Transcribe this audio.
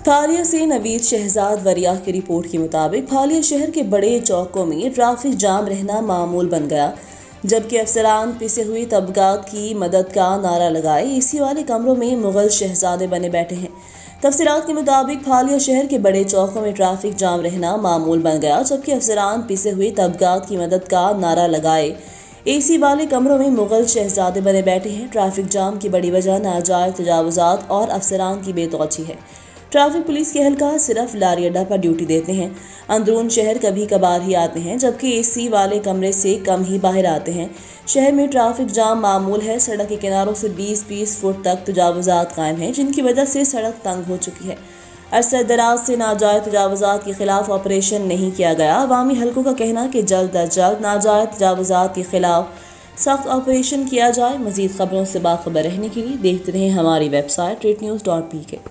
پھالیہ سے نوید شہزاد وریا کی رپورٹ کے مطابق پھالیہ شہر کے بڑے چوکوں میں ٹریفک جام رہنا معمول بن گیا، جبکہ افسران پسے ہوئی طبقات کی مدد کا نعرہ لگائے اے سی والے کمروں میں مغل شہزادے بنے بیٹھے ہیں۔ تفصیلات کے مطابق پھالیہ شہر کے بڑے چوکوں میں ٹریفک جام رہنا معمول بن گیا، جبکہ افسران پسے ہوئی طبقات کی مدد کا نعرہ لگائے اے سی والے کمروں میں مغل شہزادے بنے بیٹھے ہیں۔ ٹریفک جام کی بڑی وجہ ناجائز تجاوزات اور افسران کی بے توجہی ہے۔ ٹریفک پولیس کے اہلکار صرف لاری اڈہ پر ڈیوٹی دیتے ہیں، اندرون شہر کبھی کبھار ہی آتے ہیں، جبکہ اے سی والے کمرے سے کم ہی باہر آتے ہیں۔ شہر میں ٹریفک جام معمول ہے۔ سڑک کے کناروں سے 20 فٹ تک تجاوزات قائم ہیں، جن کی وجہ سے سڑک تنگ ہو چکی ہے۔ عرصہ دراز سے ناجائز تجاوزات کے خلاف آپریشن نہیں کیا گیا۔ عوامی حلقوں کا کہنا ہے کہ جلد از جلد ناجائز تجاوزات کے خلاف سخت آپریشن کیا جائے۔ مزید خبروں سے باخبر رہنے کے لیے دیکھتے رہیں ہماری ویب سائٹ readnews.pk۔